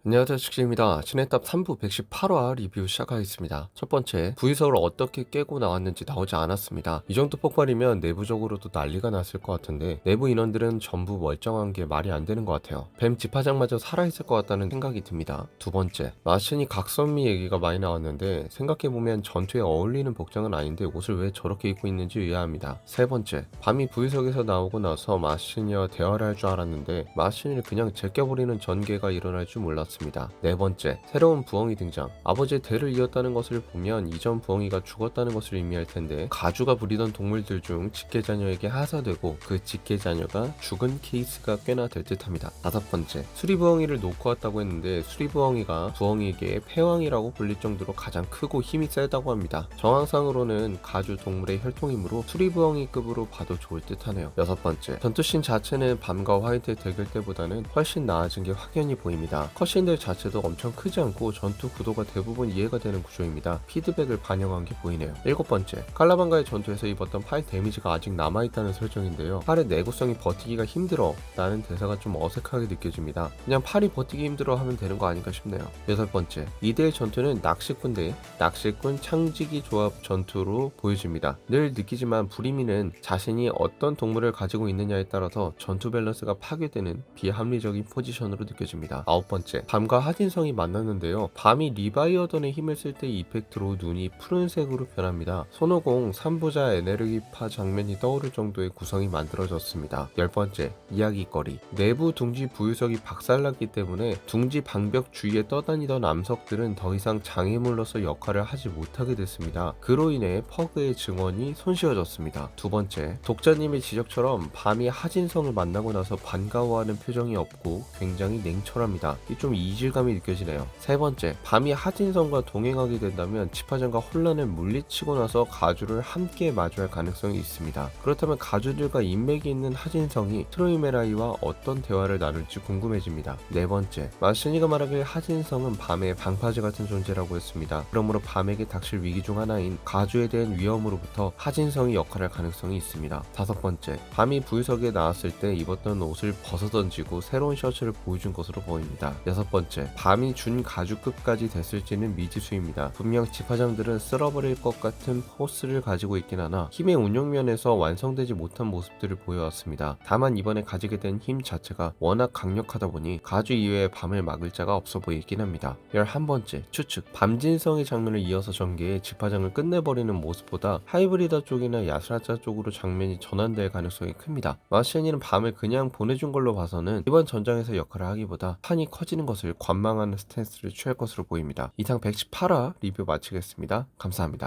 안녕하세요, 식식입니다. 신해탑 3부 118화 리뷰 시작하겠습니다. 첫 번째, 부의석을 어떻게 깨고 나왔는지 나오지 않았습니다. 이 정도 폭발이면 내부적으로도 난리가 났을 것 같은데 내부 인원들은 전부 멀쩡한 게 말이 안 되는 것 같아요. 뱀 집화장마저 살아있을 것 같다는 생각이 듭니다. 두 번째, 마신이 각선미 얘기가 많이 나왔는데 생각해보면 전투에 어울리는 복장은 아닌데 옷을 왜 저렇게 입고 있는지 의아합니다. 세 번째, 밤이 부의석에서 나오고 나서 마신이와 대화를 할 줄 알았는데 마신을 그냥 제껴버리는 전개가 일어날 줄 몰랐습니다. 네 번째, 새로운 부엉이 등장. 아버지의 대를 이었다는 것을 보면 이전 부엉이가 죽었다는 것을 의미할 텐데 가주가 부리던 동물들 중 직계자녀에게 하사되고 그 직계자녀가 죽은 케이스가 꽤나 될 듯합니다. 다섯 번째, 수리부엉이를 놓고 왔다고 했는데 수리부엉이가 부엉이에게 패왕이라고 불릴 정도로 가장 크고 힘이 세다고 합니다. 정황상으로는 가주 동물의 혈통이므로 수리부엉이급으로 봐도 좋을 듯하네요. 여섯 번째, 전투씬 자체는 밤과 화이트의 대결 때보다는 훨씬 나아진 게 확연히 보입니다. 컷신들 자체도 엄청 크지 않고 전투 구도가 대부분 이해가 되는 구조입니다. 피드백을 반영한 게 보이네요. 일곱 번째, 칼라반가의 전투에서 입었던 팔 데미지가 아직 남아있다는 설정인데요. 팔의 내구성이 버티기가 힘들어 라는 대사가 좀 어색하게 느껴집니다. 그냥 팔이 버티기 힘들어 하면 되는 거 아닌가 싶네요. 여섯 번째, 2대1 전투는 낚시꾼 대 낚시꾼 창지기 조합 전투로 보여집니다. 늘 느끼지만 부리미는 자신이 어떤 동물을 가지고 있느냐에 따라서 전투 밸런스가 파괴되는 비합리적인 포지션으로 느껴집니다. 아홉 번째, 밤과 하진성이 만났는데요. 밤이 리바이어던의 힘을 쓸 때 이펙트로 눈이 푸른색으로 변합니다. 손오공 3부자 에네르기파 장면이 떠오를 정도의 구성이 만들어졌습니다. 열 번째, 이야기거리. 내부 둥지 부유석이 박살났기 때문에 둥지 방벽 주위에 떠다니던 암석들은 더 이상 장애물로서 역할을 하지 못하게 됐습니다. 그로 인해 퍼그의 증언이 손쉬워졌습니다. 두 번째, 독자님의 지적처럼 밤이 하진성을 만나고 나서 반가워하는 표정이 없고 굉장히 냉철합니다. 이 좀 이질감이 느껴지네요. 세 번째, 밤이 하진성과 동행하게 된다면 집화장과 혼란을 물리치고 나서 가주를 함께 마주할 가능성이 있습니다. 그렇다면 가주들과 인맥이 있는 하진성이 트로이메라이와 어떤 대화를 나눌지 궁금해집니다. 네 번째, 마시니가 말하길 하진성은 밤의 방파제 같은 존재라고 했습니다. 그러므로 밤에게 닥칠 위기 중 하나인 가주에 대한 위험으로부터 하진성이 역할할 가능성이 있습니다. 다섯 번째, 밤이 부유석에 나왔을 때 입었던 옷을 벗어던지고 새로운 셔츠를 보여준 것으로 보입니다. 여섯 번째, 밤이 준 가주급까지 됐을지는 미지수입니다. 분명 집화장들은 쓸어버릴 것 같은 포스를 가지고 있긴 하나 힘의 운용면에서 완성되지 못한 모습들을 보여왔습니다. 다만 이번에 가지게 된 힘 자체가 워낙 강력하다 보니 가주 이외에 밤을 막을 자가 없어 보이긴 합니다. 11번째, 추측. 밤진성의 장면을 이어서 전개해 집화장을 끝내버리는 모습보다 하이브리다 쪽이나 야스라자 쪽으로 장면이 전환될 가능성이 큽니다. 마시니는 밤을 그냥 보내준 걸로 봐서는 이번 전장에서 역할을 하기보다 판이 커지는 것을 관망하는 스탠스를 취할 것으로 보입니다. 이상 118화 리뷰 마치겠습니다. 감사합니다.